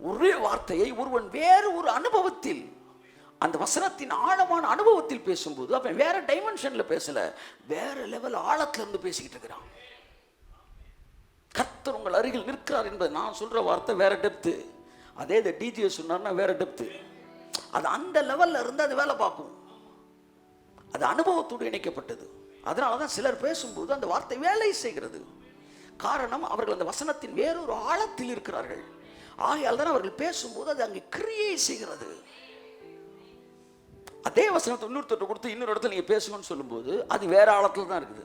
ஒரே வார்த்தையை ஒருவன் வேறு ஒரு அனுபவத்தில், அந்த வசனத்தின் ஆழமான அனுபவத்தில் பேசும்போது அவன் வேற டைமென்ஷன்ல பேசல, வேற லெவல் ஆழத்துல இருந்து பேசிக்கிட்டு இருக்கிறான். கர்த்தர் உங்கள் அருகில் நிற்கிறார் என்பது நான் சொல்ற வார்த்தை வேற டெப்த். அதே இந்த டிஜே சொன்னார்னா வேற டெப்த். அது அந்த லெவல்ல இருந்து அது வேலை பார்க்கும். அது அனுபவத்தோடு இணைக்கப்பட்டது. அதனாலதான் சிலர் பேசும்போது அந்த வார்த்தை வேலை செய்கிறது. காரணம், அவர்கள் அந்த வசனத்தின் வேறொரு ஆழத்தில் இருக்கிறார்கள். ஆகையால் தான் அவர்கள் பேசும்போது அது அங்கே கிரியை செய்கிறது. அதே வசனத்தை இன்னொருத்தர் கொடுத்து இன்னொரு இடத்துல நீங்க பேசுங்கன்னு சொல்லும்போது அது வேற ஆழத்தில் தான் இருக்குது.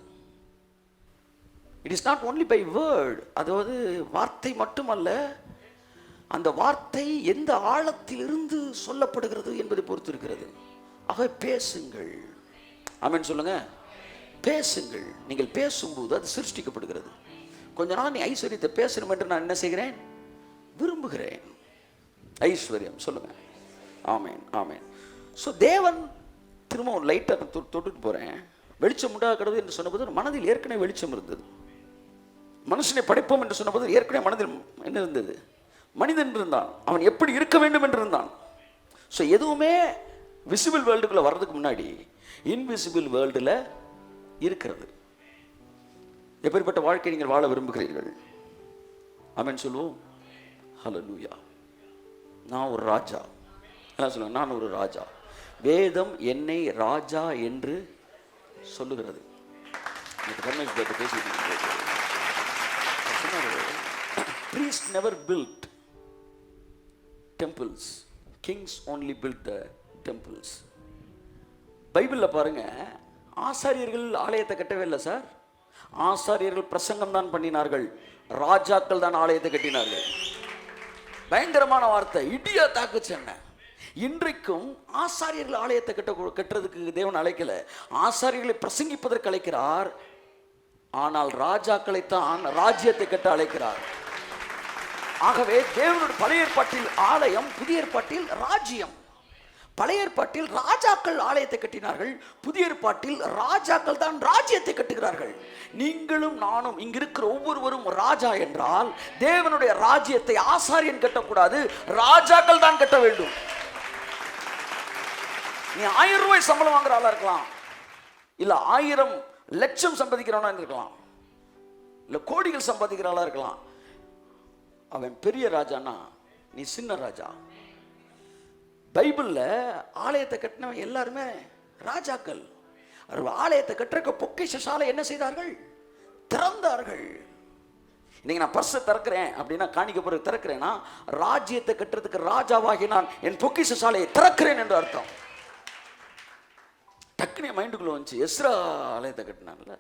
It is not only by word. அதாவது வார்த்தை மட்டுமல்ல, அந்த வார்த்தை எந்த ஆழத்தில் இருந்து சொல்லப்படுகிறது என்பதை பொறுத்து இருக்கிறது. ஆக பேசுங்கள். ஆமென் சொல்லுங்க. பேசுங்கள். நீங்கள் பேசும்போது அது சிருஷ்டிக்கப்படுகிறது. கொஞ்ச நாள் நீ ஐஸ்வர்யத்தை பேசணும் என்று நான் என்ன செய்கிறேன்? விரும்புகிறேன். ஐஸ்வர்யம் சொல்லுங்க. ஆமென் ஆமென். ஸோ தேவன் திரும்ப லைட்டாக தொட்டுட்டு போகிறேன். வெளிச்சம் உண்டாகிறது என்று சொன்னபோது மனதில் ஏற்கனவே வெளிச்சம் இருந்தது. மனுஷனை படைப்போம் என்று சொன்னபோது ஏற்கனவே மனதில் என்ன இருந்தது? மனிதன் இருந்தான். அவன் எப்படி இருக்க வேண்டும் என்று இருந்தான். ஸோ எதுவுமே விசிபிள் வேர்ல்டுக்குள்ளே வர்றதுக்கு முன்னாடி இன்விசிபிள் வேர்ல்டில் இருக்கிறது. எப்படிப்பட்ட வாழ்க்கை நீங்கள் வாழ விரும்புகிறீர்கள்? ஆமென் சொல்லுவோம். ஹல்லேலூயா. நான் ஒரு ராஜா. என்ன சொல்லுங்க? நான் ஒரு ராஜா. வேதம் என்னை ராஜா என்று சொல்லுகிறது. Priests never built temples. Kings only built the temples. பைபிள்ல பாருங்க, ஆசாரியர்கள் ஆலயத்தை கட்டவே இல்லை சார். ஆசாரியர்கள் பிரசங்கம் தான் பண்ணினார்கள், ராஜாக்கள் தான் ஆலயத்தை கட்டினார்கள். பயங்கரமான வார்த்தை, இடியா தாக்கு சென்னை. இன்றைக்கும் ஆசாரியர்கள் ஆலயத்தை கட்டுறதுக்கு தேவன் அழைக்கல, ஆசாரியர்களை பிரசங்கிப்பதற்கு அழைக்கிறார். ஆனால் ராஜாக்களைத்தான் ராஜ்யத்தை கட்ட அழைக்கிறார். ஆகவே தேவனுடைய பழைய ஏற்பாட்டில் ஆலயம், புதிய ஏற்பாட்டில் ராஜ்யம். பழைய ஏற்பாட்டில் ராஜாக்கள் ஆலயத்தை கட்டினார்கள், புதிய ஏற்பாட்டில் ராஜாக்கள் தான் ராஜ்யத்தை கட்டுகிறார்கள். நீங்களும் நானும் இங்கிருக்கிற ஒவ்வொருவரும் ராஜா என்றால் தேவனுடைய ராஜ்யத்தை ஆசாரியன் கட்டக்கூடாது, ராஜாக்கள் தான் கட்ட வேண்டும். நீ 1000 ரூபாய் சம்பளம் வாங்குற ஆளா இருக்கலாம், இல்ல 1000 லட்சம் சம்பாதிக்கிறவனா இருக்கலாம், இல்ல கோடிகள் சம்பாதிக்கிற ஆளா இருக்கலாம். அவன் பெரிய ராஜானா நீ சின்ன ராஜா. பைபிள்ல ஆலயத்தை கட்டினவன் எல்லாருமே ராஜாக்கள். ஆலயத்தை கட்டுறக்க பொக்கிஷ சாலை என்ன செய்தார்கள்? திறந்தார்கள். இன்னைக்கு நான் பர்ஸை திறக்கிறேன் அப்படின்னா, காணிக்க பிறகு திறக்கிறேன்னா, ராஜ்யத்தை கட்டுறதுக்கு ராஜாவாகி நான் என் பொக்கிஷ சாலையை திறக்கிறேன் என்று அர்த்தம். டக்குனு மைண்டுக்குள்ள வந்துச்சு, எஸ்ரா ஆலயத்தை கட்டினான்ல,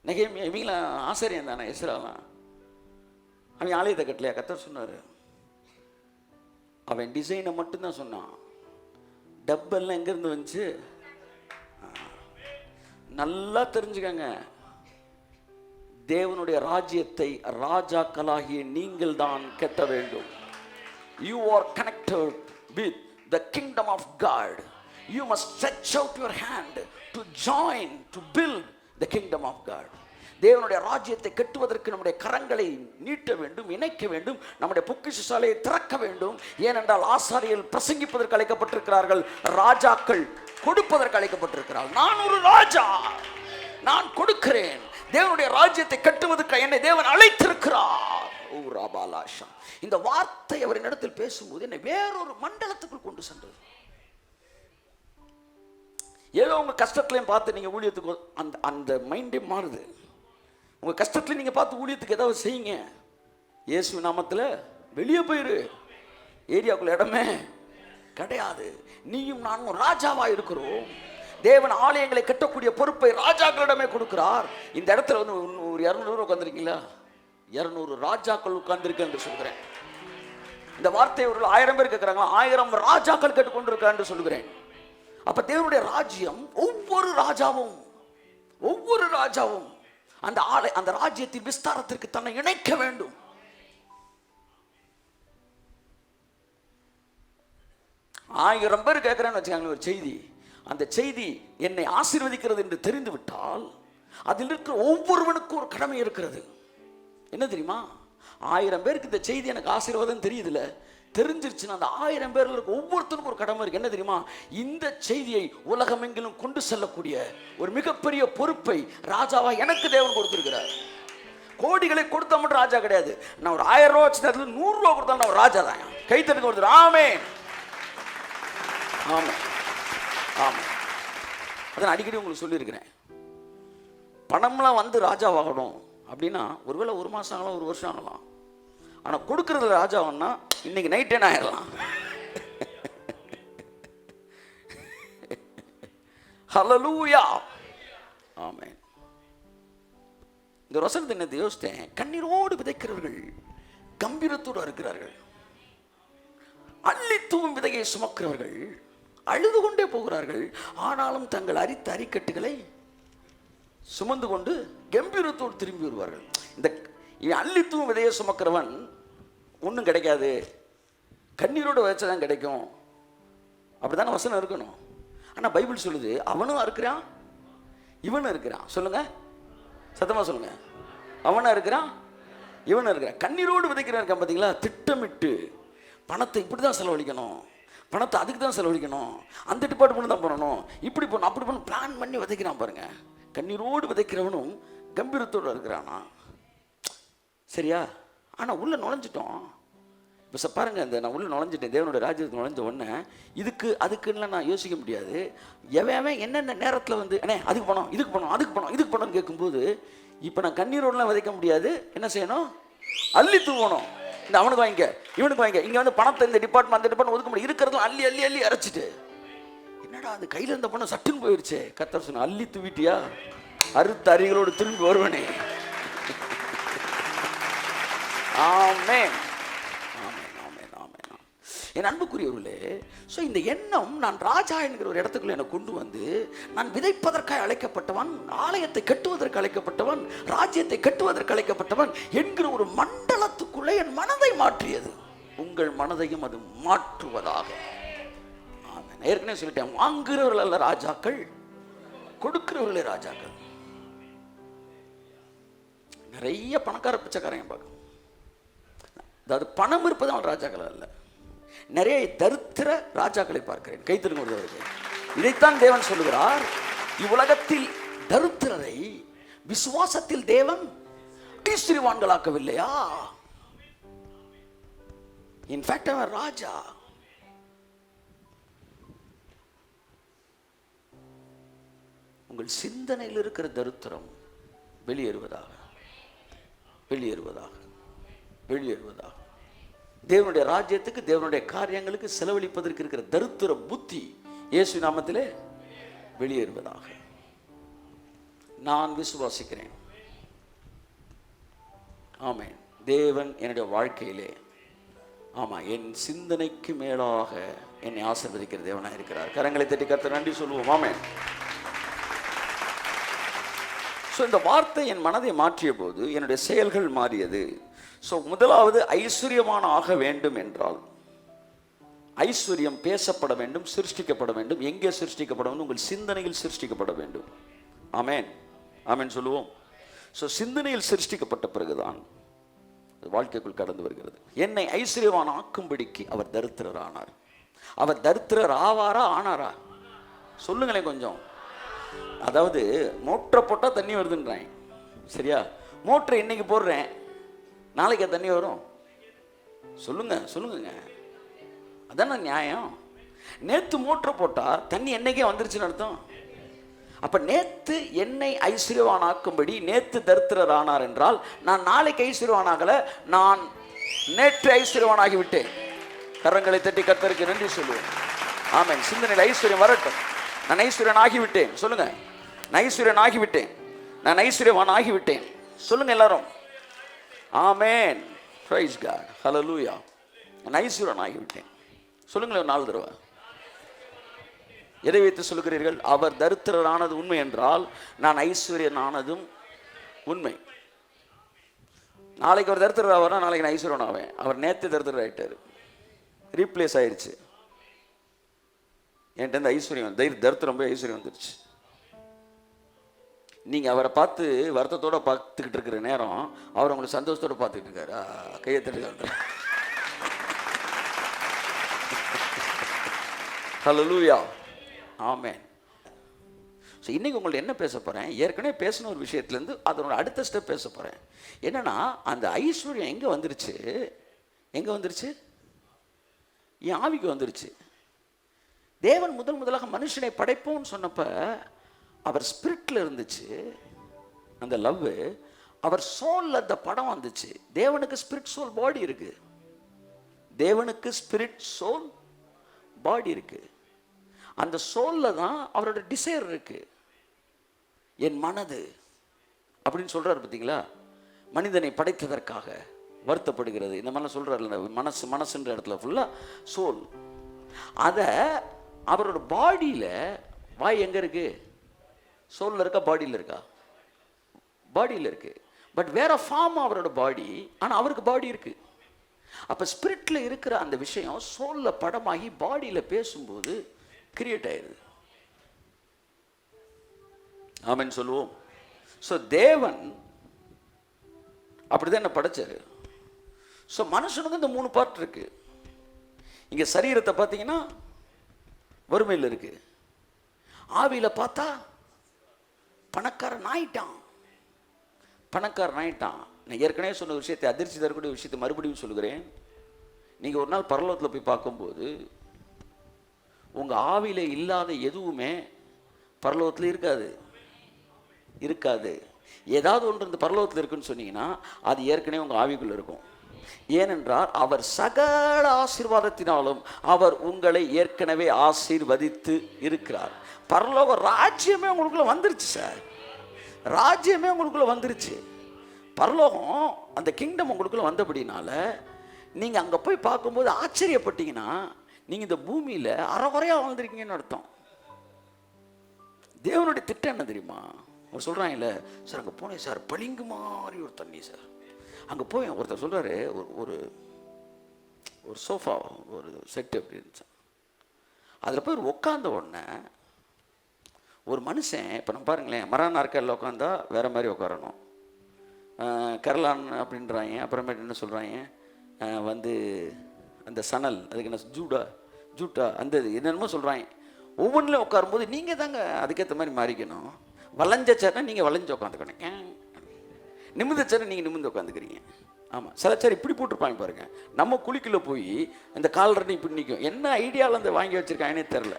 நெகேமியா, இவங்களாம் ஆசாரியன் தானே, எஸ்ராலாம் அவன் ஆலயத்தை கட்டலையா? கர்த்தர் சொன்னார். அவன் டிசைனை மட்டும்தான் சொன்னான், டப்பெல்லாம் எங்கேருந்து வந்துச்சு? நல்லா தெரிஞ்சுக்கங்க, தேவனுடைய ராஜ்யத்தை ராஜாக்களாகிய நீங்கள் தான் கட்ட வேண்டும். You are connected with the kingdom of God. You must stretch out your hand to join, to build the kingdom of God. தேவனுடைய ராஜ்யத்தை கட்டுவதற்கு நம்முடைய கரங்களை நீட்ட வேண்டும், இணைக்க வேண்டும், நம்முடைய பொக்கிஷ சாலையை திறக்க வேண்டும். ஏனென்றால் ஆசாரியர்கள் பிரசங்கிப்பதற்கு அழைக்கப்பட்டிருக்கிறார்கள், ராஜாக்கள் கொடுப்பதற்கு அழைக்கப்பட்டிருக்கிறார்கள். நான் ஒரு ராஜா, நான் கொடுக்கிறேன். தேவனுடைய ராஜ்யத்தை கட்டுவதற்கு என்னை தேவன் அழைத்திருக்கிறார். ஓ ராபாலாஷா. இந்த வார்த்தை அவரின் இடத்தில் பேசும்போது என்னை வேறொரு மண்டலத்துக்குள் கொண்டு சென்றது. ஏதோ உங்க கஷ்டத்திலையும் பார்த்து நீங்க ஊழியத்துக்கு அந்த அந்த மைண்டே மாறுது. உங்க கஷ்டத்துல நீங்க பார்த்து ஊழியத்துக்கு ஏதாவது செய்யுங்க. இயேசு நாமத்துல வெளியே போயிரு, ஏரியாக்குள்ள இடமே கிடையாது. நீயும் நானும் ராஜாவா இருக்கிறோம். தேவன் ஆலயங்களை கட்டக்கூடிய பொறுப்பை ராஜாக்களிடமே கொடுக்கிறார். இந்த இடத்துல வந்து ஒரு 200 உட்காந்துருக்கீங்களா? 200 ராஜாக்கள் உட்கார்ந்துருக்கு என்று சொல்கிறேன். இந்த வார்த்தை ஒரு 1000 பேர் கேட்கிறாங்க, 1000 ராஜாக்கள் கேட்டுக்கொண்டிருக்க என்று சொல்கிறேன். அப்ப தேவனுடைய ராஜ்யம், ஒவ்வொரு ராஜாவும் அந்த ராஜ்யத்தின் விஸ்தாரத்திற்கு தன்னை இணைக்க வேண்டும். ஆயிரம் பேர் கேட்கிறேன்னு வச்சுக்காங்க ஒரு செய்தி, அந்த செய்தி என்னை ஆசீர்வதிக்கிறது என்று தெரிந்து விட்டால் அதில் இருக்கிற ஒவ்வொருவனுக்கும் ஒரு கடமை இருக்கிறது. என்ன தெரியுமா? 1000 பேருக்கு இந்த செய்தி எனக்கு ஆசீர்வாதம் தெரியுதுல, தெரிஞ்சிருச்சுன்னா அந்த 1000 பேர்ல இருக்க ஒவ்வொருத்தருக்கும் ஒரு கடமை இருக்கு. என்ன தெரியுமா? இந்த செய்தியை உலகமெங்கிலும் கொண்டு செல்லக்கூடிய ஒரு மிகப்பெரிய பொறுப்பை ராஜாவா எனக்கு தேவன் கொடுத்திருக்கிறார். கோடிகளை கொடுத்த மட்டும் ராஜா கிடையாது. நான் ஒரு 1000 ரூபா வச்சு 100 ரூபா கொடுத்தா நான் ஒரு ராஜா தான். கைத்தட்டு கொடுத்துரு. ஆமென், ஆமென், ஆமென். அதான் அடிக்கடி உங்களுக்கு சொல்லியிருக்கிறேன், பணம்லாம் வந்து ராஜாவாகணும் அப்படின்னா ஒருவேளை 1 மாதம் ஆகலாம், 1 வருஷம் ஆகலாம். ஆனால் கொடுக்கறதுல ராஜாவன்னா இன்னைக்கு நைட் என்ன ஆயிடலாம். ஹல்லேலூயா, ஆமென். இந்த வசனத்தை என்ன யோசித்தேன், கண்ணீரோடு விதைக்கிறவர்கள் கம்பீரத்தோடு இருக்கிறார்கள், அள்ளித்தூவும் விதையை சுமக்கிறவர்கள் அழுது கொண்டே போகிறார்கள், ஆனாலும் தங்கள் அரித்த அரிக்கட்டுகளை சுமந்து கொண்டு கம்பீரத்தோடு திரும்பி வருவார்கள். இந்த அள்ளித்தூவும் விதையை சுமக்கிறவன் ஒன்றும் கிடைக்காது, கண்ணீரோடு விதைச்சதான் கிடைக்கும், அப்படித்தானே வசனம் இருக்கணும். ஆனால் பைபிள் சொல்லுது அவனும் இருக்கிறான் இவனும் இருக்கிறான். சொல்லுங்க, சத்தமாக சொல்லுங்க. அவனா இருக்கிறான் இவனும் இருக்கிறான். கண்ணீரோடு விதைக்கிறான் இருக்கான் பார்த்தீங்களா? திட்டமிட்டு பணத்தை இப்படி தான் செலவழிக்கணும், பணத்தை அதுக்கு தான் செலவழிக்கணும், அந்த டிபார்ட்மெண்ட் தான் பண்ணணும், இப்படி பண்ணணும் அப்படி பண்ணணும், பிளான் பண்ணி விதைக்கிறான் பாருங்க. கண்ணீரோடு விதைக்கிறவனும் கம்பீரத்தோடு இருக்கிறானா? சரியா? ஆனால் உள்ளே நுழைஞ்சிட்டோம். இப்போ பாருங்க, இந்த நான் உள்ளே நுழைஞ்சிட்டேன், தேவனுடைய ராஜ்யத்துக்கு நுழைஞ்ச உடனே இதுக்கு அதுக்குன்னு நான் யோசிக்க முடியாது. எவன் என்னென்ன நேரத்தில் வந்து அண்ணே அதுக்கு பணம், இதுக்கு பணம், அதுக்கு பணம், இதுக்கு பணம்னு கேட்கும்போது இப்போ நான் கண்ணீரோடலாம் விதைக்க முடியாது. என்ன செய்யணும்? அள்ளி தூவணும். இந்த அவனுக்கு வாங்கிக்க, இவனுக்கு வாங்கிக்க. இங்கே வந்து பணத்தை இந்த டிபார்ட்மெண்ட் அந்த டிபார்ட்மெண்ட் ஒதுக்க முடியும், இருக்கிறதும் அள்ளி அள்ளி அள்ளி அரைச்சிட்டு என்னடா அது கையில் இருந்த பணம் சட்டுன்னு போயிடுச்சு. கர்த்தர் சொன்ன, அள்ளி தூவிட்டியா, அறுத்த அரிகளோடு திரும்பி வருவனே. ஆமென், ஆமென், ஆமென், ஆமென். என் அன்புக்குரியவர்களே, ஸோ இந்த எண்ணம் நான் ராஜா என்கிற ஒரு இடத்துக்குள்ள என்னை கொண்டு வந்து, நான் விதைப்பதற்காக அழைக்கப்பட்டவன், ஆலயத்தை கட்டுவதற்கு அழைக்கப்பட்டவன், ராஜ்யத்தை கட்டுவதற்கு அழைக்கப்பட்டவன் என்கிற ஒரு மண்டலத்துக்குள்ளே என் மனதை மாற்றியது. உங்கள் மனதையும் அது மாற்றுவதாக. ஆமென். ஏற்கனவே சொல்லிட்டேன், வாங்குகிறவர்கள் அல்ல ராஜாக்கள், கொடுக்கிறவர்களே ராஜாக்கள். நிறைய பணக்கார பிச்சைக்காரங்க பார்க்க, அதாவது பணம் இருப்பது அவன் ராஜாக்கள் அல்ல, நிறைய தரித்திர ராஜாக்களை பார்க்கிறேன். கைத்தறிஞர்களுக்கு இதைத்தான் தேவன் சொல்லுகிறார், இவ்வுலகத்தில் தரித்திரரை விசுவாசத்தில் தேவன் ஐஸ்வரியவான்களாக்கவில்லையா? இன்ஃபேக்ட் அவன் ராஜா. உங்கள் சிந்தனையில் இருக்கிற தரித்திரம் வெளியேறுவதாக, வெளியேறுவதாக, வெளியேறுவதாக. தேவனுடைய ராஜ்யத்துக்கு, தேவனுடைய காரியங்களுக்கு செலவழிப்பதற்கு இருக்கிற தரித்திர புத்தி இயேசு நாமத்திலே வெளியேறுவதாக நான் விசுவாசிக்கிறேன். ஆமென். தேவன் என்னுடைய வாழ்க்கையிலே, ஆமா, என் சிந்தனைக்கு மேலாக என்னை ஆசீர்வதிக்கிற தேவனாக இருக்கிறார். கரங்களை தட்டி கர்த்தருக்கு நன்றி சொல்லுவோம். ஆமென். ஸோ இந்த வார்த்தை என் மனதை மாற்றிய போது என்னுடைய செயல்கள் மாறியது. ஸோ முதலாவது, ஐஸ்வர்யமான ஆக வேண்டும் என்றால் ஐஸ்வர்யம் பேசப்பட வேண்டும், சிருஷ்டிக்கப்பட வேண்டும். எங்கே சிருஷ்டிக்கப்பட வேண்டும்? உங்கள் சிந்தனையில் சிருஷ்டிக்கப்பட வேண்டும். ஆமென், ஆமென் சொல்லுவோம். ஸோ சிந்தனையில் சிருஷ்டிக்கப்பட்ட பிறகுதான் வாழ்க்கைக்குள் கடந்து வருகிறது. என்னை ஐஸ்வர்யவான் ஆக்கும்படிக்கு அவர் தரித்திரர் ஆனார். அவர் தரித்திரர் ஆவாரா ஆனாரா? சொல்லுங்களேன் கொஞ்சம். அதாவது மோட்டரை போட்டால் தண்ணி வருதுன்றாங்க, சரியா? மோட்டரை இன்னைக்கு போடுறேன், நாளைக்கு தண்ணி வரும்? சொல்லுங்க, சொல்லுங்க, அதான நியாயம். நேற்று மோட்டரை போட்டால் தண்ணி என்னைக்கே வந்துருச்சுன்னு அர்த்தம். அப்போ நேற்று என்னை ஐஸ்வர்யவான் ஆக்கும்படி நேற்று தரித்திரர் ஆனார் என்றால், நான் நாளைக்கு ஐஸ்வர்யவானாகல, நான் நேற்று ஐஸ்வர்யவான் ஆகிவிட்டேன். கரங்களை தட்டி கர்த்தருக்கு நன்றி சொல்லுவேன். ஆமென். சிந்தனையில் ஐஸ்வர்யம் வரட்டும். நான் ஐஸ்வர்யன் ஆகிவிட்டேன். சொல்லுங்க, நான் ஐஸ்வர்யன் ஆகிவிட்டேன், நான் ஐஸ்வர்யவான் ஆகிவிட்டேன். சொல்லுங்க எல்லாரும். ஆமென். Praise God. ஹல்லேலூயா. நான் ஐஸ்வர்யன் ஆகிவிட்டேன். சொல்லுங்களேன் 4 தடவை. எதை வைத்து சொல்லுகிறீர்கள்? அவர் தரித்திரரானது உண்மை என்றால் நான் ஐஸ்வர்யன் ஆனதும் உண்மை. நாளைக்கு அவர் தரித்திரர் ஆவார்னா நாளைக்கு நான் ஐஸ்வர்யன் ஆவேன். அவர் நேற்று தரித்திரர் ஆகிட்டார், ரீப்ளேஸ் ஆயிடுச்சு. என்கிட்ட இந்த ஐஸ்வர்யம் தரித்திரம் போய் ஐஸ்வர்யம் வந்துருச்சு. நீங்கள் அவரை பார்த்து வருத்தத்தோடு பார்த்துக்கிட்டு இருக்கிற நேரம் அவர் உங்களை சந்தோஷத்தோடு பார்த்துக்கிட்டு இருக்காரு. கையை தட்டி ஹல்லேலூயா, ஆமென். ஸோ இன்றைக்கி உங்கள்ட்ட என்ன பேச போகிறேன், ஏற்கனவே பேசின ஒரு விஷயத்துலேருந்து அதனோட அடுத்த ஸ்டெப் பேச போகிறேன். என்னென்னா, அந்த ஐஸ்வர்யம் எங்கே வந்துருச்சு? எங்கே வந்துருச்சு? என் ஆவிக்கு வந்துருச்சு. தேவன் முதலாக மனுஷனை படைப்போம்னு சொன்னப்போ அவர் ஸ்பிரிட்டில் இருந்துச்சு அந்த லவ். அவர் சோலில் அந்த படம் வந்துச்சு. தேவனுக்கு ஸ்பிரிட் சோல் பாடி இருக்குது. தேவனுக்கு ஸ்பிரிட் சோல் பாடி இருக்குது. அந்த சோலில் தான் அவரோட டிசைர் இருக்குது. என் மனது அப்படின்னு சொல்கிறார் பார்த்தீங்களா, மனிதனை படைத்ததற்காக வருத்தப்படுகிறது, இந்த மாதிரிலாம் சொல்கிறார். மனசுன்ற இடத்துல ஃபுல்லாக சோல். அதை அவரோட பாடியில், வாய் எங்கே இருக்குது? சோலில் இருக்கா, பாடியில் இருக்கா? பாடியில் இருக்குது. பட் வேற ஃபார்ம் அவரோட பாடி, ஆனால் அவருக்கு பாடி இருக்குது. அப்போ ஸ்பிரிட்டில் இருக்கிற அந்த விஷயம் சோலில் படமாகி பாடியில் பேசும்போது கிரியேட் ஆயிடுது. ஆமென் சொல்லுவோம். ஸோ தேவன் அப்படிதான் என்ன படைச்சாரு. ஸோ மனுஷனுக்கு இந்த 3 பார்ட் இருக்கு. இங்கே சரீரத்தை பார்த்தீங்கன்னா வறுமையில் இருக்கு. ஆவியில் பார்த்தா பணக்காரன் ஆயிட்டான். நான் ஏற்கனவே சொன்ன விஷயத்தை, அதிர்ச்சி தரக்கூடிய விஷயத்தை மறுபடியும் சொல்லுகிறேன். நீங்கள் ஒரு நாள் பரலோகத்தில் போய் பார்க்கும்போது உங்கள் ஆவியில் இல்லாத எதுவுமே பரலோகத்தில் இருக்காது. ஏதாவது ஒன்று இந்த பரலோகத்தில் இருக்குன்னு சொன்னீங்கன்னா அது ஏற்கனவே உங்கள் ஆவிக்குள்ளே இருக்கும். ஏனென்றால் அவர் சகல ஆசீர்வாதத்தினாலும் அவர் உங்களை ஏற்கனவே ஆசீர்வதித்து இருக்கிறார். பரலோக ராஜ்யமே உங்களுக்குள்ள வந்துருச்சு சார். ராஜ்யமே உங்களுக்குள்ள வந்துருச்சு. பரலோகம் அந்த கிங்டம் உங்களுக்குள்ள வந்தபடினால நீங்கள் அங்கே போய் பார்க்கும்போது ஆச்சரியப்பட்டீங்கன்னா நீங்கள் இந்த பூமியில் அறகுறையாக வாழ்ந்துருக்கீங்கன்னு அர்த்தம். தேவனுடைய திட்டம் என்ன தெரியுமா? அவர் சொல்கிறாங்கல்ல, சார் அங்கே போனேன் சார், பளிங்கு மாதிரி ஒரு தண்ணி சார். அங்கே போய் ஒருத்தர் சொல்கிறாரு, ஒரு சோஃபா, ஒரு செட்டு அப்படி இருந்துச்சு. அதில் போய் உட்காந்த உடனே ஒரு மனுஷன், இப்போ நம்ம பாருங்களேன், மர நாற்காலில் உட்காந்தா வேறு மாதிரி உட்காரணும், கரலான் அப்படின்றாங்க. அப்புறமேட்டு என்ன சொல்கிறாங்க, வந்து அந்த சணல், அதுக்கு என்ன ஜூட்டா அந்த என்னென்னமோ சொல்கிறாங்க. ஒவ்வொன்றிலும் உட்காரும்போது நீங்கள் தாங்க அதுக்கேற்ற மாதிரி மாறிக்கணும். வளைஞ்ச சேரை நீங்கள் வளைஞ்சு உட்காந்துக்கணுங்க, நிமிர்ந்த சேரை நீங்கள் நிமிர்ந்து உட்காந்துக்கிறீங்க. ஆமாம், சில சேர் இப்படி போட்டிருப்பாங்க பாருங்கள். நம்ம குழிக்குள்ளே போய் அந்த கால்ரெண்டு இப்படி நிற்கும். என்ன ஐடியாவில் அந்த வாங்கி வச்சுருக்காங்கன்னே தெரில.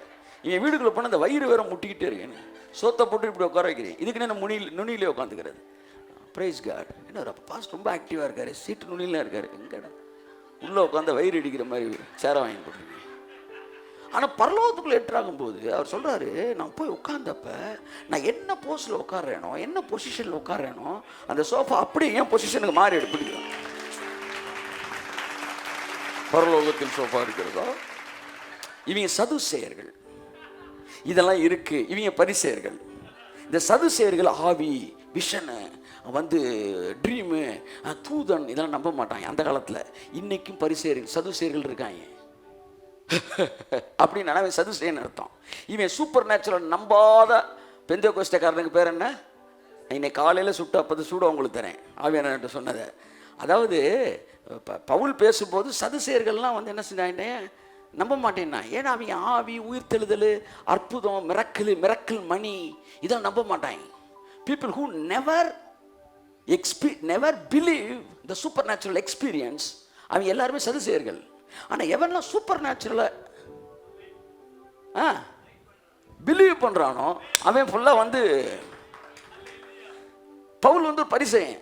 என் வீடுக்குள்ளே போனால் அந்த வயிறு வேற முட்டிக்கிட்டே இருக்கேன். சோத்தை போட்டு இப்படி உட்கார வைக்கிறேன். இதுக்குன்னு என்ன நுனியிலே உட்காந்துக்கிறது. Praise God. என்ன பாஸ் ரொம்ப ஆக்டிவாக இருக்கார், சீட்டு நுனியிலாம் இருக்கார். எங்கடா உள்ளே உட்காந்து வயிறு அடிக்கிற மாதிரி சேரை வாங்கி போட்டுருக்கீங்க. ஆனால் பரலோகத்துக்குள்ளே என்ட்ராகும்போது அவர் சொல்கிறாரு, நான் போய் உட்காந்தப்ப நான் என்ன போஸில் உட்காடுறேனோ, என்ன பொசிஷனில் உட்காடுறேனோ, அந்த சோஃபா அப்படியே என் பொசிஷனுக்கு மாறி எடுப்பிடிக்கும். பரலோகத்தில் சோஃபா இருக்கிறதோ. இவங்க சதுசேயர்கள், இதெல்லாம் இருக்குது. இவங்க பரிசேயர்கள். இந்த சதுசேயர்கள் ஆவி, விஷனு, வந்து ட்ரீமு, தூதன், இதெல்லாம் நம்ப மாட்டாங்க அந்த காலத்தில். இன்றைக்கும் பரிசேயர்கள் சதுசேயர்கள் இருக்காங்க. அப்படின்னு அவன் சதுசேயன்னு அர்த்தம். இவன் சூப்பர் நேச்சுரல் நம்பாத பெந்தேகோஸ்தேக்காரனுக்கு பேர் என்ன? இன்னைக்கு காலையில் சுட்டு அப்போது சூட உங்களுக்கு தரேன் ஆவியானவர்கிட்ட சொன்னதை. அதாவது பவுல் பேசும்போது சதுசேயர்கள்லாம் வந்து என்ன செஞ்சாங்க, நம்ப மாட்டேன்னா. ஏன்னா அவங்க ஆவி, உயிர் தெழுதல், அற்புதம், மிரக்கல் மணி, இதெல்லாம் நம்ப மாட்டாங்க. People who never believe the supernatural experience, அவங்க எல்லாருமே சதுசேயர்கள். ஆனால் எவன்லாம் சூப்பர் நேச்சுரலை பிலீவ் பண்ணுறானோ அவன் ஃபுல்லாக வந்து, பவுல் வந்து ஒரு பரிசேயன்.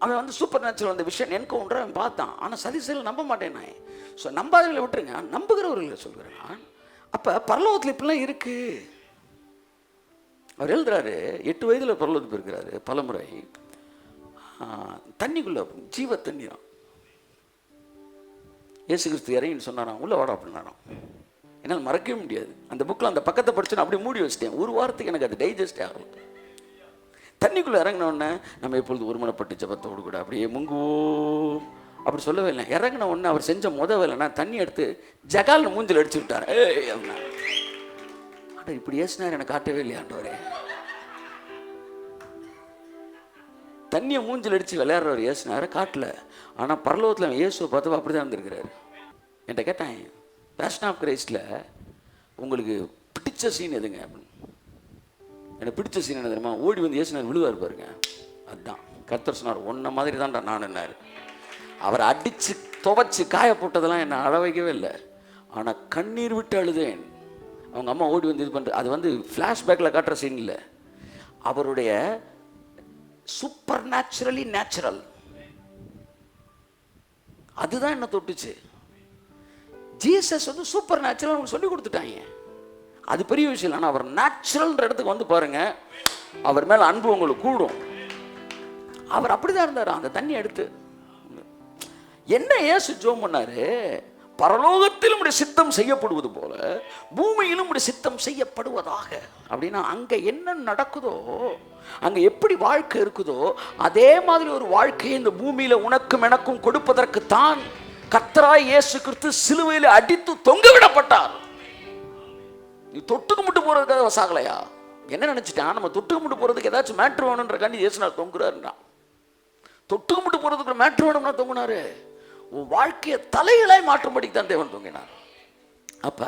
அவன் வந்து சூப்பர் நேச்சுரல் அந்த விஷயம் என்கவுண்டர் அவன் பார்த்தான். ஆனால் சதிசேயர்கள் நம்ப மாட்டேன் நான். ஸோ நம்பாதவர்களை விட்டுருங்க, நம்புகிறவர்களை சொல்கிறேன் நான். அப்போ பரலோகத்தில் இப்படிலாம் இருக்குது. அவர் எழுதுறாரு, 8 வயதில் பரலோகத்துக்கு இருக்கிறாரு பலமுறை. தண்ணிக்குள்ளே ஜீவ தண்ணீராம். இயேசு கிறிஸ்து இறங்கின்னு சொன்னாராம், உள்ள வாடா அப்படின்னாராம். என்னால் மறக்கவே முடியாது. அந்த புக்கில் அந்த பக்கத்தை படிச்சு அப்படியே மூடி வச்சிட்டேன். ஒரு வாரத்துக்கு எனக்கு அது டைஜஸ்ட் ஆகல. தண்ணிக்குள்ளே இறங்கினோடனே நம்ம எப்பொழுது ஒருமனப்பட்டு ஜபத்தோடு கூட அப்படியே முங்குவோம் அப்படி சொல்லவே இல்லை. இறங்கின உடனே அவர் செஞ்ச வேலைன்னா தண்ணி எடுத்து ஜகால்னு மூஞ்சில் அடிச்சு விட்டார். அப்படின்னா ஆனால் இப்படி ஏசினார் எனக்கு காட்டவே இல்லையாண்டவரே. தண்ணியை மூஞ்சில் அடித்து விளையாடுறவர் ஏசினார காட்டல. ஆனால் பரலோகத்தில் இயேசுவை பார்த்து அப்படி தான் இருந்திருக்கிறாரு. என்கிட்ட கேட்டான், பேஷன் ஆஃப் கிரைஸ்டில் உங்களுக்கு பிடிச்ச சீன் எதுங்க அப்படின்னு? எனக்கு பிடிச்ச சீன் என்ன தெரியுமா? ஓடி வந்து இயேசுநாதர் விழுவார் பாருங்க. அதுதான் கர்த்தர் சொன்னார், ஒன்றை மாதிரி தான்டா நான் என்னார். அவரை அடித்து துவைச்சி காய போட்டதெல்லாம் என்னை அழ வைக்கவே இல்லை. ஆனால் கண்ணீர் விட்டு அழுதேன். அவங்க அம்மா ஓடி வந்து இது பண்ணுற, அது வந்து ஃப்ளாஷ்பேக்கில் காட்டுற சீன் இல்லை, அவருடைய சூப்பர் நேச்சுரலி நேச்சுரல். அதுதான் என்ன தொட்டுச்சு. ஜீசஸ் வந்து சூப்பர் நேச்சுரல் அவங்க சொல்லி கொடுத்துட்டாங்க, அது பெரிய விஷயம் இல்லை. ஆனால் அவர் நேச்சுரல்ன்ற இடத்துக்கு வந்து பாருங்க, அவர் மேலே அன்பு உங்களுக்கு கூடும். அவர் அப்படிதான் இருந்தார். அந்த தண்ணி எடுத்து என்ன இயேசு ஜெபம் பண்ணாரு? பரலோகத்திலும் உடைய சித்தம் செய்யப்படுவது போல பூமியிலும் உடைய சித்தம் செய்யப்படுவதாக. அப்படின்னா அங்க என்ன நடக்குதோ, அங்க எப்படி வாழ்க்கை இருக்குதோ, அதே மாதிரி ஒரு வாழ்க்கையை இந்த பூமியில உனக்கும் எனக்கும் கொடுப்பதற்கு தான் கர்த்தராய் இயேசு கிறிஸ்து சிலுவையில் அடித்து தொங்க விடப்பட்டார். நீ தொட்டுக்கு முட்டு போறதுக்காக சாகலையா? என்ன நினைச்சிட்டான்? நம்ம தொட்டுக்கு முட்டு போறதுக்கு ஏதாச்சும் மேட்ரு வேணுன்ற காண்டி இயேசுநாதர் தொங்குறாருன்னா, தொட்டுக்கு முட்டு போறதுக்கு மேட்ரு வேணும்னா தொங்குனாரு. உன் வாழ்க்கையை தலைகளாய் மாற்றும்படிக்கு தான் தேவன் தொங்கினார். அப்ப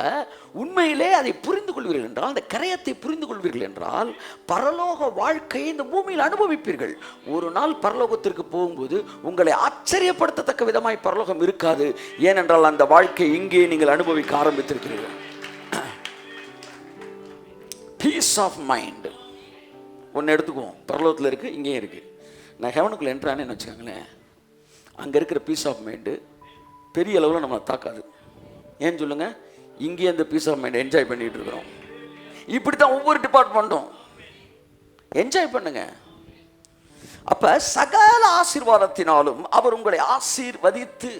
உண்மையிலே அதை புரிந்து கொள்வீர்கள் என்றால், அந்த கரையத்தை புரிந்து கொள்வீர்கள் என்றால், பரலோக வாழ்க்கையை இந்த பூமியில் அனுபவிப்பீர்கள். ஒரு நாள் பரலோகத்திற்கு போகும்போது உங்களை ஆச்சரியப்படுத்தத்தக்க விதமாய் பரலோகம் இருக்காது. ஏனென்றால் அந்த வாழ்க்கை இங்கே நீங்கள் அனுபவிக்க ஆரம்பித்திருக்கிறீர்கள். பீஸ் ஆஃப் மைண்ட் ஒன்று எடுத்துக்குவோம். பரலோகத்தில் இருக்குது, இங்கேயும் இருக்குது. நான் ஹெவனுக்குள்ளே என்ட்ரானேன்னு வச்சுக்கோங்களேன், அங்கே இருக்கிற பீஸ் ஆஃப் மைண்டு பெரிய அளவில் நம்மளை தாக்காது. ஏன்னு சொல்லுங்கள்? இங்கேயே அந்த பீஸ் ஆஃப் மைண்ட் என்ஜாய் பண்ணிகிட்டு இருக்கிறோம். இப்படி தான் ஒவ்வொரு டிபார்ட்மெண்ட்டும் என்ஜாய் பண்ணுங்க. அப்போ சகல ஆசீர்வாதத்தினாலும் அவர் உங்களை ஆசீர்வதித்து,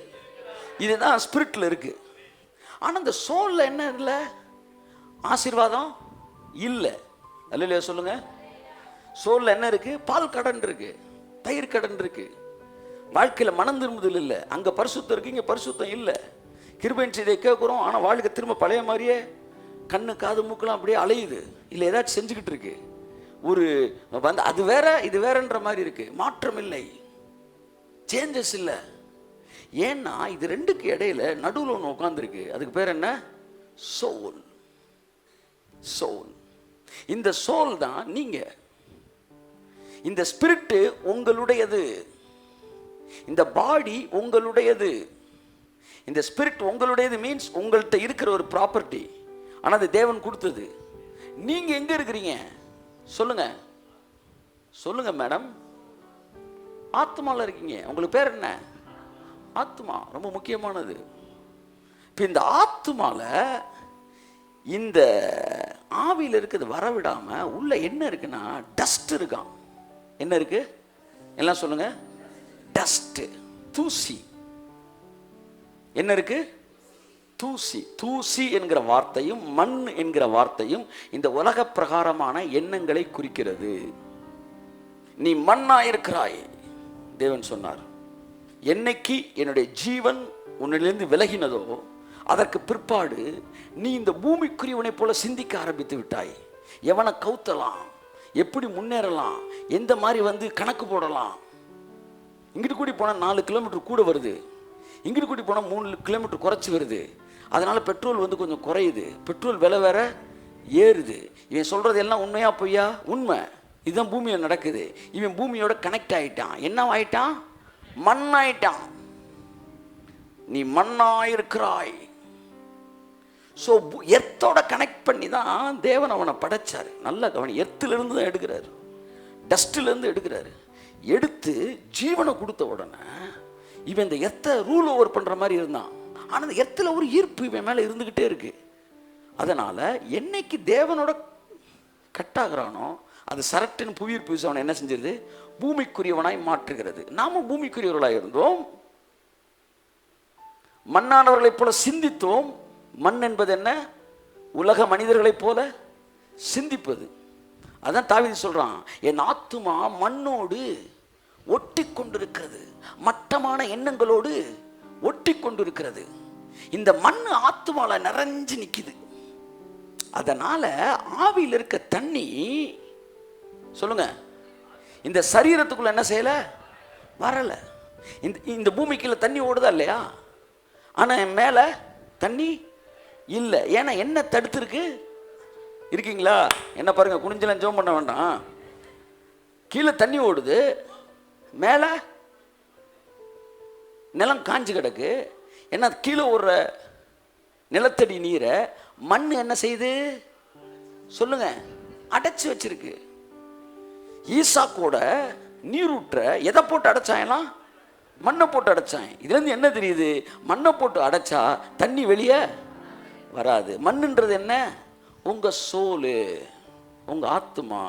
இதுதான் ஸ்பிரிட்டில் இருக்குது. ஆனால் இந்த சோலில் என்ன இல்லை? ஆசீர்வாதம் இல்லை. அல்லையா சொல்லுங்க? சோலில் என்ன இருக்குது? பால் கடன் இருக்குது, தயிர் கடன் இருக்குது. வாழ்க்கையில் மனம் திரும்புதல் இல்லை. அங்கே பரிசுத்தம் இருக்குது, இங்கே பரிசுத்தம் இல்லை. கிருபையின் செய்தியை கேட்குறோம், ஆனால் வாழ்க்கை திரும்ப பழைய மாதிரியே கண்ணு காது மூக்கெல்லாம் அப்படியே அலையுது. இல்லை ஏதாச்சும் செஞ்சுக்கிட்டு இருக்கு. ஒரு வந்து அது வேற இது வேறன்ற மாதிரி இருக்கு. மாற்றம் இல்லை, சேஞ்சஸ் இல்லை. ஏன்னா இது ரெண்டுக்கு இடையில நடுவில் ஒன்று உட்காந்துருக்கு. அதுக்கு பேர் என்ன? சோல். சோல். இந்த சோல் தான் நீங்க. இந்த ஸ்பிரிட் உங்களுடையது, இந்த பாடி உங்களுடையது. இந்த ஸ்பிரிட் உங்களுடையது மீன்ஸ் உங்கள்கிட்ட இருக்கிற ஒரு ப்ராப்பர்ட்டி. ஆனால் அது தேவன் கொடுத்தது. நீங்க எங்க இருக்கிறீங்க சொல்லுங்க? சொல்லுங்க மேடம். ஆத்மாவில் இருக்கீங்க. உங்களுக்கு பேர் என்ன? ஆத்மா. ரொம்ப முக்கியமானது. இப்போ இந்த ஆத்மாவில் இந்த ஆவியில் இருக்கிறது வரவிடாம உள்ள என்ன இருக்குன்னா டஸ்ட் இருக்கான். என்ன இருக்கு? எல்லாம் சொல்லுங்க. டஸ்ட், தூசி. என்ன இருக்கு? தூசி. தூசி என்கிற வார்த்தையும் மண் என்கிற வார்த்தையும் இந்த உலக பிரகாரமான எண்ணங்களை குறிக்கிறது. நீ மண்ணாயிருக்கிறாய். தேவன் சொன்னார், என்னைக்கு என்னுடைய ஜீவன் உன்னிலிருந்து விலகினதோ அதற்கு பிற்பாடு நீ இந்த பூமிக்குரியவனை போல சிந்திக்க ஆரம்பித்து விட்டாய். எவனை கவுத்தலாம், எப்படி முன்னேறலாம், எந்த மாதிரி வந்து கணக்கு போடலாம். இங்கிட்டு கூடி போனால் 4 கிலோமீட்டர் கூட வருது, இங்கிட்டு கூடி போனால் 3 கிலோமீட்டர் குறைச்சி வருது. அதனால பெட்ரோல் வந்து கொஞ்சம் குறையுது, பெட்ரோல் விலை வேற ஏறுது. இவன் சொல்றது எல்லாம் உண்மையா பொய்யா? உண்மை. இதுதான் பூமியில் நடக்குது. இவன் பூமியோட கனெக்ட் ஆயிட்டான். என்ன ஆயிட்டான்? மண்ணாயிட்டான். நீ மண்ணாயிருக்கிறாய். ஸோ எர்த்தோட கனெக்ட் பண்ணி தான் தேவன் அவனை படைச்சார். நல்ல கவனி. எர்த்திலிருந்து தான் எடுக்கிறாரு, டஸ்ட்டிலேருந்து எடுக்கிறாரு. எடுத்து ஜீவனை கொடுத்த உடனே இவன் இந்த எர்த்தை ரூல் ஓவர் பண்ணுற மாதிரி இருந்தான். ஆனால் இந்த எர்த்தில் ஒரு ஈர்ப்பு இவன் மேலே இருந்துக்கிட்டே இருக்கு. அதனால் என்னைக்கு தேவனோட கட்டாகிறானோ அது சரட்டின் புவியீர்ப்பு விசை அவனை என்ன செஞ்சிருது? பூமிக்குரியவனாய் மாற்றுகிறது. நாம பூமிக்குரியவர்களாக இருந்தோம், மண்ணானவர்களைப் போல சிந்தித்தோம். மண் என்பது என்ன? உலக மனிதர்களைப் போல சிந்திப்பது. அதான் தாவீது சொல்றான், என் ஆத்துமா மண்ணோடு ஒட்டி கொண்டிருக்கிறது, மட்டமான எண்ணங்களோடு ஒட்டி கொண்டிருக்கிறது. இந்த மண் ஆத்துமால நிறைஞ்சு நிக்குது. அதனால ஆவியில் இருக்க தண்ணி சொல்லுங்க இந்த சரீரத்துக்குள்ள என்ன செய்யல? வரல. இந்த பூமிக்குள்ள தண்ணி ஓடுதா இல்லையா? ஆனா மேல தண்ணி இல்லை. ஏன்னா என்ன தடுத்துருக்கு? இருக்கீங்களா? என்ன பாருங்க, குனிஞ்சலாம் ஜெபம் பண்ண வேண்டாம். கீழே தண்ணி ஓடுது, மேலே நிலம் காஞ்சு கிடக்கு. ஏன்னா கீழே ஒரு நிலத்தடி நீரை மண் என்ன செய்யுது சொல்லுங்க? அடைச்சு வச்சிருக்கு. ஈசாக்கோட நீரூற்ற எதை போட்டு அடைச்சாயெல்லாம்? மண்ணை போட்டு அடைச்சான். இதுல இருந்து என்ன தெரியுது? மண்ணை போட்டு அடைச்சா தண்ணி வெளியே வராது. மண்ணுன்றது என்ன? உங்க சோலு, உங்க ஆத்துமா.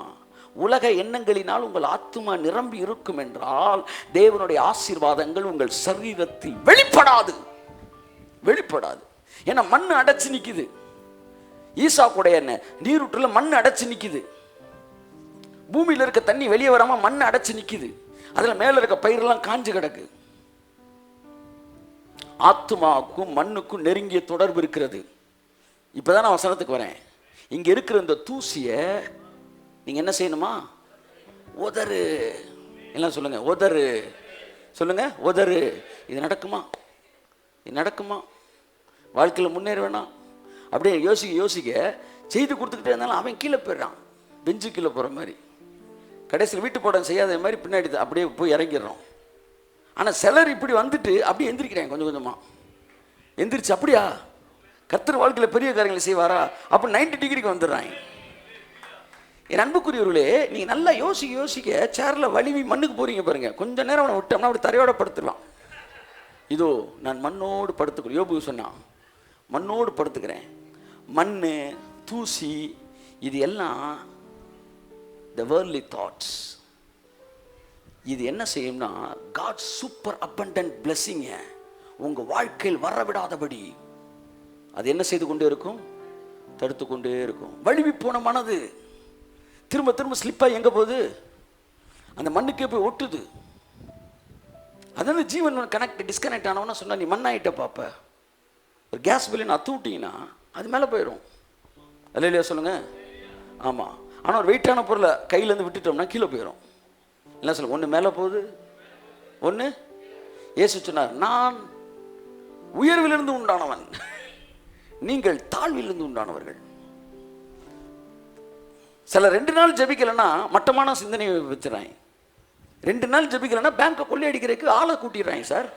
உலக எண்ணங்களினால் உங்கள் ஆத்துமா நிரம்பி இருக்கும் என்றால் தேவனுடைய ஆசீர்வாதங்கள் உங்கள் சரீரத்தில் வெளிப்படாது. ஏன்னா மண் அடைச்சு நிக்குது. ஈசாக்குடைய நீரூற்றுல மண் அடைச்சு நிக்குது. பூமியில இருக்க தண்ணி வெளியே வராம மண் அடைச்சு நிக்குது. அதுல மேல இருக்க பயிரெல்லாம் காஞ்சு கிடக்கு. ஆத்துமாவுக்கும் மண்ணுக்கும் நெருங்கிய தொடர்பு இருக்கிறது. இப்பதான் நான் வசனத்துக்கு வரேன். இங்க இருக்கிற இந்த தூசிய நீங்க என்ன செய்யணுமா? உதறு. எல்லாம் சொல்லுங்க, உதறு. சொல்லுங்க, உதறு. இது நடக்குமா? இது நடக்குமா? வாழ்க்கையில் முன்னேற வேணாம். அப்படியே யோசிக்க செய்து கொடுத்துக்கிட்டே இருந்தாலும் அவன் கீழே போயிடுறான். பெஞ்சு கீழே போகிற மாதிரி. கடைசியில் வீட்டு பாடம் செய்யாத மாதிரி பின்னாடி அப்படியே போய் இறங்கிடுறோம். ஆனால் சிலர் இப்படி வந்துட்டு அப்படியே எந்திரிக்கிறாங்க. கொஞ்சம் கொஞ்சமாக எந்திரிச்சு அப்படியா கர்த்தர் வாழ்க்கையில் பெரிய காரியங்களை செய்வாரா அப்போ 90 டிகிரிக்கு வந்துடுறாங்க. என் அன்புக்குரியவர்களே, நீங்கள் நல்லா யோசிக்க சேரில் வலிவி மண்ணுக்கு போகிறீங்க பாருங்க. கொஞ்சம் நேரம் அவனை விட்டோம்னா அப்படி தரையோட படுத்துடலாம். இதோ நான் மண்ணோடு படுத்துக்கிறேன். யோபு சொன்னான், மண்ணோடு படுத்துக்கிறேன். மண், தூசி, இது எல்லாம் the worldly thoughts. இது என்ன செய்யும்னா God சூப்பர் abundant blessing உங்க வாழ்க்கையில் வரவிடாதபடி அது என்ன செய்து கொண்டே இருக்கும்? தடுத்து கொண்டே இருக்கும். வலிவி போன மனது திரும்ப திரும்ப ஸ்லிப்பாக எங்க போகுது? அந்த மண்ணுக்கே போய் ஒட்டுது. அதாவது ஜீவன் டிஸ்கனெக்ட் ஆனவனா சொன்னா நீ மண்ணாயிட்ட பாப்ப. ஒரு கேஸ் பில்லுன்னு அத்து விட்டீங்கன்னா அது மேலே போயிடும். இல்லையா சொல்லுங்க? ஆமாம். ஆனால் ஒரு வெயிட்டான பொருளை கையிலேருந்து விட்டுட்டோம்னா கீழே போயிடும். என்ன சொல்லுங்க? ஒன்று மேலே போகுது, ஒன்று. இயேசு சொன்னார், நான் உயர்விலிருந்து உண்டானவன், நீங்கள் தாழ்விலிருந்து உண்டானவர்கள். சில 2 நாள் ஜெபிக்கலைன்னா மட்டமான சிந்தனை வச்சுறாங்க. 2 நாள் ஜெபிக்கலைன்னா பேங்கை கொள்ளையடிக்கிறதுக்கு ஆளை கூட்டிடுறாங்க சார்.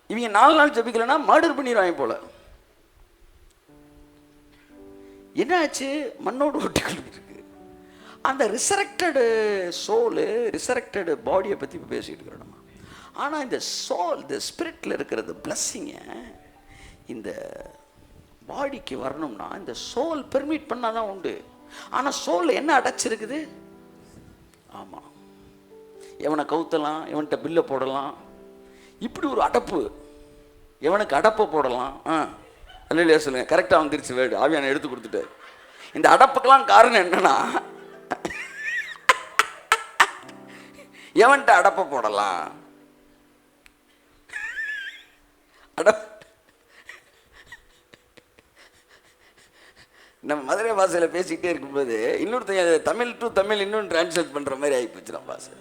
இவங்க 4 நாள் ஜெபிக்கலைன்னா மர்டர் பண்ணிடுவாங்க போல. என்ன ஆச்சு? மண்ணோடு ஒட்டி கொள்ளிருக்கு. அந்த ரிசரக்டடு சோலு, ரிசரக்டடு பாடியை பற்றி இப்போ பேசிகிட்டு இருக்கிறோம். ஆனால் இந்த சோல், இந்த ஸ்பிரிட்டில் இருக்கிறது பிளஸ்ஸிங்க இந்த பாடிக்கு வரணும்னா இந்த சோல் பெர்மிட் பண்ணால் தான் உண்டு. ஆனால் சோல் என்ன அடைச்சிருக்குது? ஆமாம், எவனை கவுத்தலாம், எவன்கிட்ட பில்லை போடலாம், இப்படி ஒரு அடப்பு. எவனுக்கு அடப்பை போடலாம். இல்லையா சொல்லுங்க? கரெக்டாக வந்துருச்சு வேர்டு. ஆவியான எடுத்து கொடுத்துட்டு. இந்த அடப்புக்கெல்லாம் காரணம் என்னன்னா எவன்கிட்ட அடப்பை போடலாம். நம்ம மதுரை பாஷையில் பேசிக்கிட்டே இருக்கும்போது இன்னொருத்தங்க தமிழ் டு தமிழ் இன்னொன்று டிரான்ஸ்லேட் பண்ணுற மாதிரி ஆகி போச்சு. நம்ம பாஷை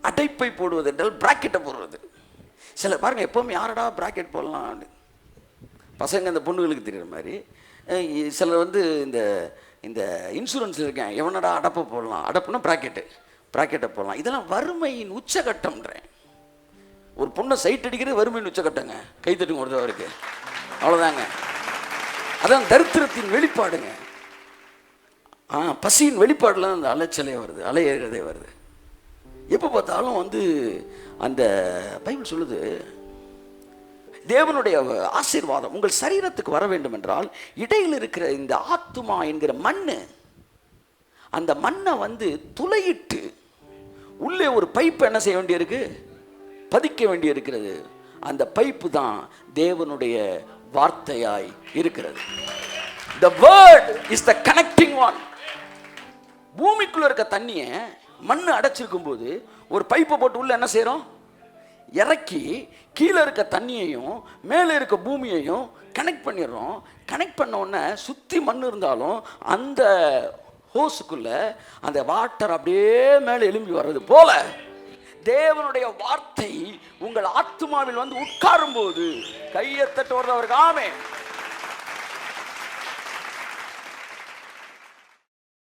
அடைப்பை போடுவது என்றால் பிராக்கெட்டை போடுறது. சில பாருங்க, எப்போவுமே யாரடா பிராக்கெட் போடலாம் பசங்க அந்த பொண்ணுகளுக்கு தெரிகிற மாதிரி. சிலர் வந்து இந்த இந்த இன்சூரன்ஸில் இருக்கேன், எவனடா அடப்பை போடலாம், அடப்புனா ப்ராக்கெட்டை போடலாம். இதெல்லாம் வறுமையின் உச்சகட்டம்ன்றேன். ஒரு பொண்ணை சைட் அடிக்கிறது வறுமையின் உச்சகட்டங்க. கைத்தட்டுங்க ஒருத்தவருக்கு. அவ்வளோதாங்க. அதான் தரித்திரத்தின் வெளிப்பாடுங்க. பசியின் வெளிப்பாடுலாம் அந்த அலைச்சலே வருது, அலையேறதே வருது. எப்போ பார்த்தாலும் வந்து அந்த பைபிள் சொல்லுது, தேவனுடைய ஆசீர்வாதம் உங்கள் சரீரத்துக்கு வர வேண்டும் என்றால் இடையில் இருக்கிற இந்த ஆத்துமா என்கிற மண்ணு, அந்த மண்ணை வந்து துளையிட்டு உள்ளே ஒரு பைப்பு என்ன செய்ய வேண்டியிருக்கு? பதிக்க வேண்டி இருக்கிறது. அந்த பைப்பு தான் தேவனுடைய வார்த்தையாய் இருக்கிறது. The word is the connecting one. பூமிக்குள்ள இருக்க தண்ணியை மண்ணு அடைச்சிருக்கும் போது ஒரு பைப்பை போட்டு உள்ள என்ன செய்யறோம்? இறக்கி கீழே இருக்க தண்ணியையும் மேலே இருக்க பூமியையும் கனெக்ட் பண்ணிடுறோம். கனெக்ட் பண்ண உடனே சுற்றி மண் இருந்தாலும் அந்த ஹோஸுக்குள்ள அந்த வாட்டர் அப்படியே மேலே எழும்பி வர்றது போல தேவனுடைய வார்த்தை உங்கள் ஆத்துமாவில் வந்து உட்காரும் போது கையை தட்டு வர்றவருக்கு ஆமென்.